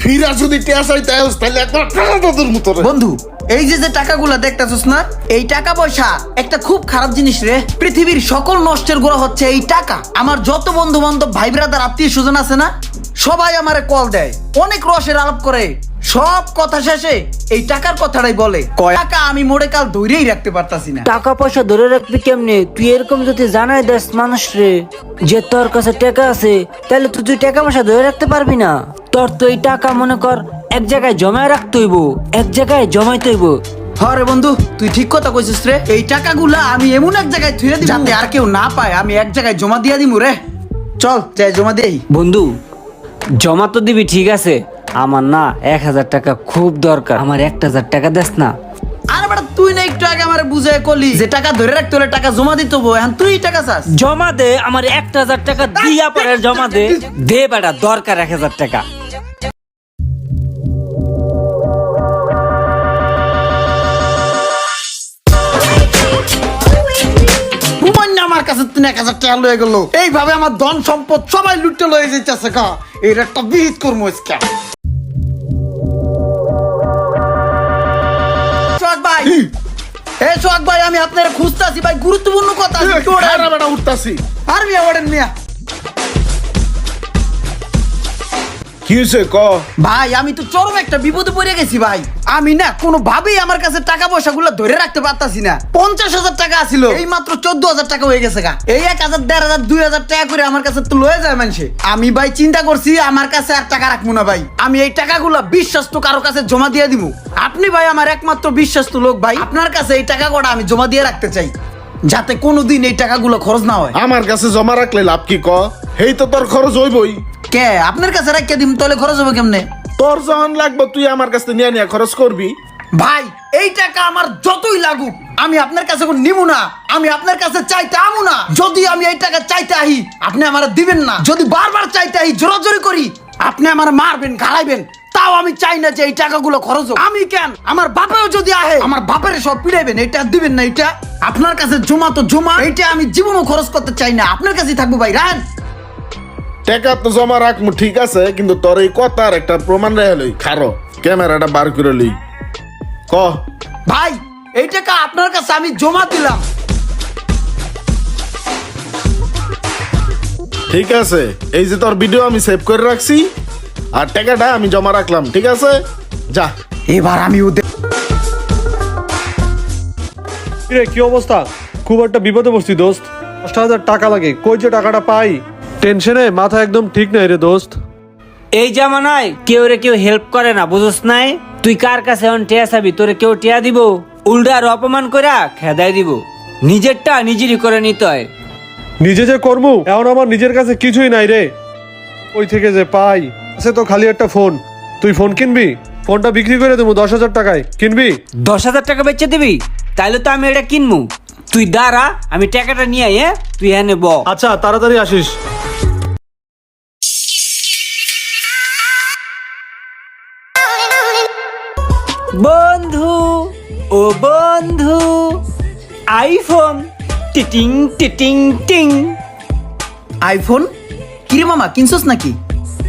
ফিরা যদি টিয়া চাইতে আস তাহলে একটা টাকা তোর মতো রে। বন্ধু এই যে যে টাকাগুলা দেখতেছস না, এই টাকা পয়সা একটা খুব খারাপ জিনিস রে। পৃথিবীর সকল নষ্টের গোড়া হচ্ছে এই টাকা। আমার যত বন্ধু বান্ধব ভাই ব্রাদার আত্মীয় স্বজন আছে না, সবাই আমারে কল দেয়, অনেক রসের আলাপ করে, সব কথা শেষে এই টাকার কথাটাই বলে। টাকা আমি মোড়ে কাল ধরেই রাখতে পারতাছি না। টাকা পয়সা ধরে রাখবি কেমনে? তুই এরকম যদি জানাই দেস মানুষ রে যে তোর কাছে টাকা আছে, তাহলে তুই টাকা পয়সা ধরে রাখতে পারবি না। তোর তো এই টাকা মনে কর এক জায়গায় জমায় রাখতে হইব, এক জায়গায় জমাইতে হইব। হরে বন্ধু তুই ঠিক কথা কইছিস রে। এই টাকাগুলা আমি এমন এক জায়গায় থুয়ে দিব যাতে আর কেউ না পায়। আমি এক জায়গায় জমা দিয়া দিমু রে। চল যাই জমা দেই। বন্ধু জমা তো দিবি ঠিক আছে, আমার না 1000 টাকা খুব দরকার, আমার 1000 টাকা দেস না? আরে বেটা তুই না একটু আগে আমারে বুঝায় কলি যে টাকা ধরে রাখতে হলে টাকা জমা দিতে হবে, এখন তুই টাকা চাস? জমা দে, আমার 1000 টাকা দিয়া পরে জমা দে। দে বেটা, দরকার 1000 টাকা। আমার কাছে 3000 টাকা লয়ে গেল, এইভাবে আমার ধন সম্পদ সবাই লুটে লয়ে যাইতেছে। কা এর একটা বিহিত করবো আজকে। সোহাগ ভাই, এ সোহাগ ভাই, আমি আপনার খুঁজতেছি ভাই, গুরুত্বপূর্ণ কথা আছে। আরে বেটা উঠতাছি। আর মিয়া ওড়েন মিয়া। কি হইছে ক? ভাই আমি তো চরম একটা বিপদে পড়ে গেছি ভাই। আমি না কোনোভাবেই আমার কাছে টাকা পয়সা গুলো ধরে রাখতে পারতাছি না। 50,000 টাকা ছিল, এই মাত্র 14,000 টাকা হয়ে গেছে গা। এই 1,000, 1,500, 2,000 টাকা করে আমার কাছে তো লয়ে যায় মানুষে। আমি ভাই চিন্তা করছি আমার কাছে আর টাকা রাখবো না ভাই। আমি এই টাকাগুলো বিশ্বস্ত কারো কাছে জমা দিয়ে দিব। আপনি ভাই আমার একমাত্র বিশ্বস্ত লোক ভাই। আপনার কাছে এই টাকা কটা আমি জমা দিয়ে রাখতে চাই, যাতে কোনোদিন এই টাকাগুলো খরচ না হয়। আমার কাছে জমা রাখলে লাভ কি ক? হেই তো তোর খরচ হইবই। কে আপনার কাছে রাখতে দিম তাহলে খরচ হবে কেমনে? তোর যখন লাগবে তুই আমার কাছে নিয়ে নিয়ে খরচ করবি। ভাই এই টাকা আমার যতই লাগুক আমি আপনার কাছে নিব না। আমি আপনার কাছে চাইতে আমু না। যদি আমি এই টাকা চাইতে আহি আপনি আমার দিবেন না। যদি বারবার চাইতে আহি জোরাজোরি করি আপনি আমার মারবেন, গালাইবেন, তাও আমি চাই না যে এই টাকাগুলো খরচ হোক। আমি কেন, আমার বাপেও যদি আহে আমার বাপের সব পিড়াইবেন। এটা দিবেন না। এটা আপনার কাছে জমা তো জমা, এইটা আমি জীবনও খরচ করতে চাই না। আপনার কাছেই থাকবো ভাই। রান টাকা তো জমা রাখবো ঠিক আছে, কিন্তু তোর এই কথার একটা প্রমাণ রেখে লই। খারো ক্যামেরাটা বার করে লই। ক ভাই এই টাকা আপনার কাছে আমি জমা দিলাম। ঠিক আছে, এই যে তোর ভিডিও আমি সেভ করে রাখছি আর টাকাটা আমি জমা রাখলাম, ঠিক আছে? যা এবার আমি ওদের রে কি অবস্থা? খুব একটা বিপদে পড়ছি দোস্ত। 10,000 টাকা লাগে, কই যে টাকাটা পাই? টেনশনে মাথা একদম ঠিক নাই রে দোস্ত। এই জামানায় কেউ রে কেউ হেল্প করে না, বুঝছ নাই? তুই কার কাছে এখন টিয়া চাবি? তোরে কেউ টিয়া দিব? উল্টা আর অপমান করে খেদাই দিব। নিজেরটা নিজেরই করে নিতে হয়। নিজে যে কর্ম, এখন আমার নিজের কাছে কিছুই নাই রে। ওই থেকে যে পাই আছে তো খালি একটা ফোন। তুই ফোন কিনবি? ফোনটা বিক্রি করে দেবো 10,000 টাকায়, কিনবি? 10,000 টাকা বেচে দিবি? তাইলে তো আমি এটা কিনবো। তুই দাঁড়া, আমি টাকাটা নিয়ে আই। তুই এনে ব। আচ্ছা তাড়াতাড়ি আসিস। বন্ধু ও বন্ধু, আইফোন টিটিং টিটিং টিং। আইফোন কিরে মামা কিনছস নাকি?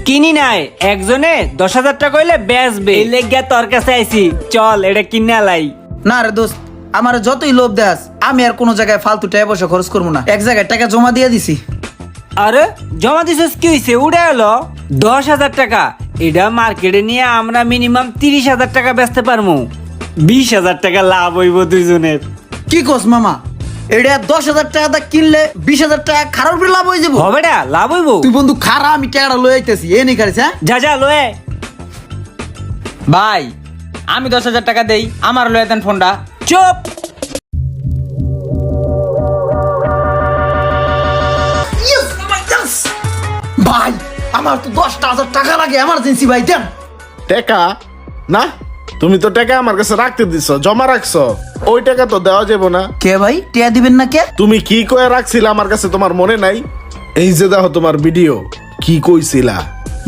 কিনি নাই, একজনে 10,000 টাকা হইলে বেচবে, এই লেগা তোর কাছে আইছি। চল এটা কিনে লাই। না রে দোস্ত, আমার যতই লোভ দেস আমি আর কোনো জায়গায় ফালতু টাকা পয়সা খরচ করবো না। এক জায়গায় টাকা জমা দিয়ে দিছি। আরে জমা দিছিস কি হইছে? উড়ে এলো 10,000 টাকা। এটা মার্কেটে নিয়ে আমরা মিনিমাম 30,000 টাকা বেচতে পারবো। 20,000 টাকা লাভ হইব দুইজনের। কি কস মামা? এটা 10,000 টাকা দা কিনলে 20,000 টাকা খারাপ করে লাভ হয়ে যাবো। হবে না, লাভ হইব। তুই বন্ধু খারা, আমি টাকাটা লয়ে আইতেছি। এ নি খারিস? হ্যাঁ যা যা লয়ে। ভাই আমি 10,000 টাকা দেই, আমার লয়ে দেন ফোনটা। চুপ। ভাই আমার তো 10,000 টাকা লাগে, এমার্জেন্সি ভাই দেন। টাকা না, তুমি তো টাকা আমার কাছে রাখতে দিছ, জমা রাখছো। ওই টাকা তো দেওয়া যাবে না। কে ভাই টাকা দিবেন না কে? তুমি কি কয়ে রাখছিলা আমার কাছে তোমার মনে নাই? এই যে দেখো তোমার ভিডিও, কি কইছিলা?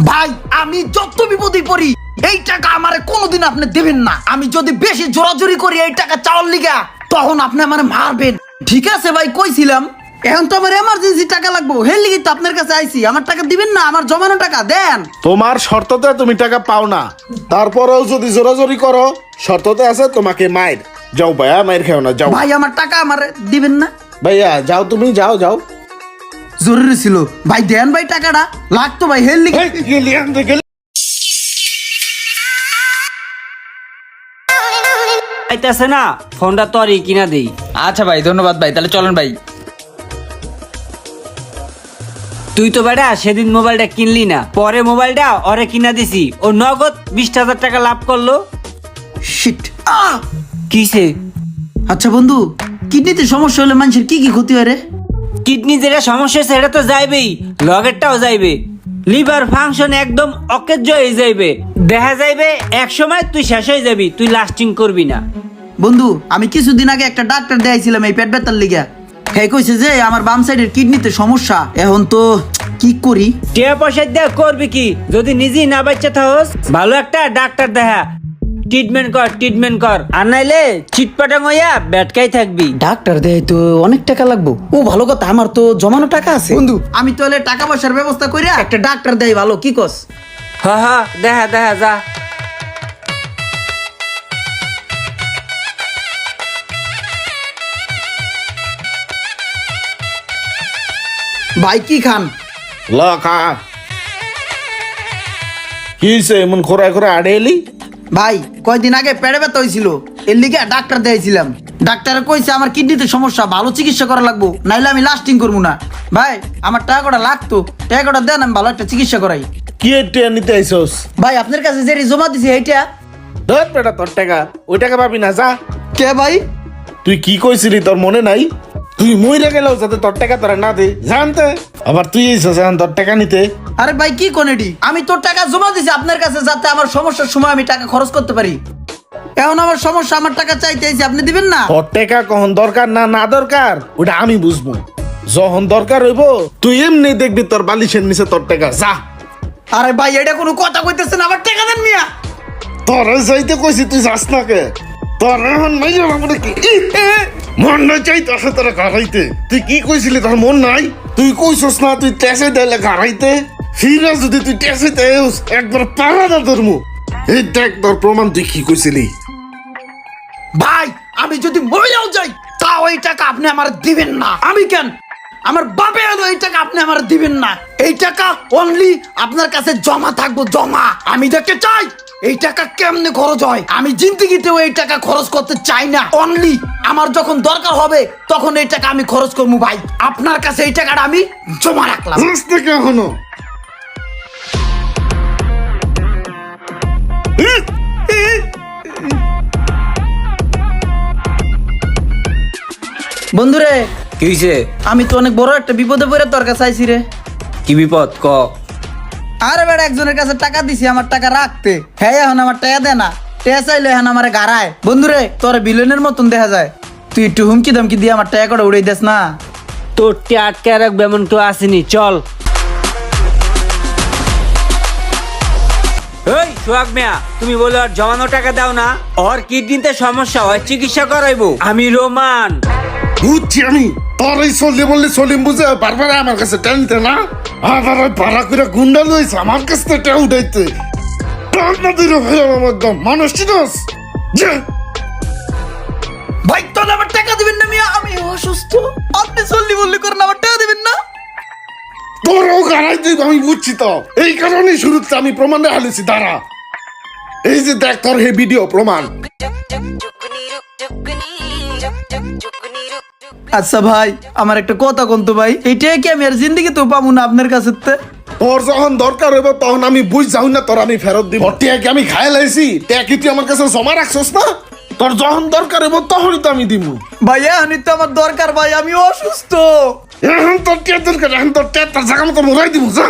ভাই আমি যত বিপদে পড়ি এই টাকা আমারে কোনোদিন আপনি দেবেন না। আমি যদি বেশি জোরাজোরি করি এই টাকা চাওয়ার লিগা, তখন আপনি আমারে মারবেন। ঠিক আছে ভাই কইছিলাম, এখন তো আমার এমার্জেন্সি টাকা লাগবো, হের লিগে তো আপনার কাছে আইছি। আমার টাকা দিবেন না? আমার জমানো টাকা দেন। তোমার শর্ততে তুমি টাকা পাও না, তারপরেও যদি জোরাজোরি করো, শর্ততে আছে তোমাকে মায়ের। যাও ভাইয়া, মায়ের খেও না, যাও। ভাই আমার টাকা আমার দিবেন না? ভাইয়া যাও, তুমি যাও যাও। জরুরি ছিল ভাই, দেন ভাই টাকাটা, লাগতো ভাই হের লিগে। এই, গেলি আনতে গেলি। আইতাছে না, ফোনটা তোরই কিনা দেই। আচ্ছা ভাই, ধন্যবাদ ভাই, তাহলে চলেন ভাই। তুই তো বেটা সেদিন মোবাইলটা কিনলি না, পরে মোবাইলটা ওরে কিনা দিছি, ও নগদ 20,000 টাকা লাভ করলো। শিট। কিসে? আচ্ছা বন্ধু, কিডনিতে সমস্যা হলে মানুষের কি কি ক্ষতি হয় রে? কিডনি যেটা সমস্যা সেটা তো যাইবেই, লগেরটাও যাইবে। লিভার ফাংশন একদম অকেজ হয়ে যাইবে, দেখা যাইবে এক সময় তুই শেষ হয়ে যাবি, তুই লাস্টিং করবি না। বন্ধু, আমি কিছুদিন আগে একটা ডাক্তার দেখাইছিলাম এই পেট ব্যথার লিগা। হে কইছে যে আমার বাম সাইডের কিডনিতে সমস্যা। এখন তো কি করি? টিয়া পয়সা দিয়ে করবি কি, যদি নিজেই না বাচ্চা থাকস ভালো একটা ডাক্তার দেখা, ট্রিটমেন্ট কর, আর নাইলে চিটপাটাং হইয়া ব্যাটকাই থাকবি। ডাক্তার দেয় তো অনেক টাকা লাগবো। ও ভালো কথা, আমার তো জমানো টাকা আছে। বন্ধু, আমি তাহলে টাকা পয়সার ব্যবস্থা কইরা একটা ডাক্তার দেয়, ভালো কি কস? হ্যাঁ দেখা যা। ভাই কি খান? ল খা। কি হইছে, এমন খোরায় খোরায় আড়ে এলি? ভাই কয়দিন আগে পেটে ব্যথা হয়েছিল, এর লিগে ডাক্তার দেখাইছিলাম। ডাক্তারে কইছে আমার কিডনিতে সমস্যা, ভালো চিকিৎসা করা লাগবো, নাইলে আমি লাস্টিং করবো না। ভাই আমার টাকা কটা লাগতো, টাকা কটা দেন, আমি ভালো একটা চিকিৎসা করাই। কি এটা নিতে আইছস? ভাই আপনার কাছে যে জমা দিছি এইটা। ধর বেটা, তোর টাকা, ওই টাকা পাবি না, যা। কে ভাই? তুই কি কইছিলি তোর মনে নাই? তুই মইরা গেলেও যাতে তোর টাকা তোরা না দে, জানতে। আবার তুই এইছস এখন তোর টাকা নিতে? আরে ভাই কি কোনেডি, আমি তোর টাকা জমা দিছি আপনার কাছে, যাতে আমার সমস্যার সময় আমি টাকা খরচ করতে পারি। এখন আমার সমস্যা, আমার টাকা চাইতে আইছি, আপনি দিবেন না? তোর টাকা কখন দরকার না না দরকার ওটা আমি বুঝবো। যখন দরকার হইব তুই এমনি দেখবি তোর বালিশের নিচে তোর টাকা, যা। আরে ভাই এটা কোনো কথা কইতেছেন, আমার টাকা দেন মিয়া। তোর যাইতে কইছি, তুই যাস না কে? তোর এখন মাইয়া মানে কি মন না চাইতে আসে তোরা গাড়াইতে? তুই কি কইছিলি, তোর মন নাই? তুই কইছস না তুই টেসে দিলে গাড়াইতে? ফিরা যদি তুই টেসে দেস একবার পাড়া না তোর মুখ। এই দেখ তোর প্রমাণ, তুই কি কইছিলি। ভাই আমি যদি মরেও যাই তাও এই টাকা আপনি আমার দিবেন না। আমি কেন, আমার বাপে হলো এই টাকা আপনি আমার দিবেন না। এই টাকা অনলি আপনার কাছে জমা থাকবো, জমা। আমি দেখতে চাই এই টাকা কেমনে খরচ হয়। আমি জিন্দেগিতেও এই টাকা খরচ করতে চাই না। অনলি আমার যখন দরকার হবে তখন এই টাকা আমি খরচ করবো। ভাই আপনার কাছে এই টাকাটা আমি জমা রাখলাম। যাস না কে এখনো? বন্ধুরে, কি হইছে? আমি তো অনেক বড় একটা বিপদে পড়ে তোর কাছে আইছি রে। কি বিপদ ক? আরে বেটা, একজনের কাছে টাকা দিছি আমার টাকা রাখতে, হ্যাঁ এখন আমার টাকা দে না। টাকা চাইলে এখন আমার গাড়ায়। বন্ধুরে, তোর বিলেনের মতন দেখা যায়, তুই একটু হুমকি ধমকি দিয়ে আমার টাকা কটা উড়াই দেস না। তোর আটকে রাখবে এমন কেউ আসেনি, চল। এই সোহাগ মিয়া, তুমি বলে আর জমানো টাকা দাও না, ওর কিডনিতে সমস্যা হয়, চিকিৎসা করাইবো। আমি রোমান। বুঝছি আমি, তোর এই চলে বললে চলিম বুঝে বারবার আমার কাছে টানতে না। আবার ওই ভাড়া করে গুন্ডা লইছে আমার কাছ থেকে টা উঠাইতে। টান না দিল ভাই আমার একদম মানুষ চিনস যে। ভাই তোর আমার টাকা দিবেন না মিয়া, আমি অসুস্থ। আপনি চল্লি বললি করেন, আমার টাকা দিবেন না। তোরও গাড়াই দিই আমি বুঝছি তো, এই কারণে শুরুতে আমি প্রমাণ হালিছি। দাঁড়া, এই যে দেখ তোর হে ভিডিও প্রমাণ। আচ্ছা ভাই, আমার একটা কথা কোনতো ভাই, এইটাই কি আমি আর জিন্দেগি তো পাবো না আপনার কাছে? তোর যখন দরকার হইব তখন আমি বুঝ যাও না, তোর আমি ফেরত দিব। টিয়াকে আমি খাই লাইছি, টিয়াকি তুই আমার কাছে জমা রাখছস না? তোর যখন দরকার হইব তখনই তো আমি দিব। ভাই এখন তো আমার দরকার ভাই, আমি অসুস্থ। এখন তোর টিয়া দরকার, এখন তোর টিয়া তোর জায়গা মতো মোড়াই দিব, যা।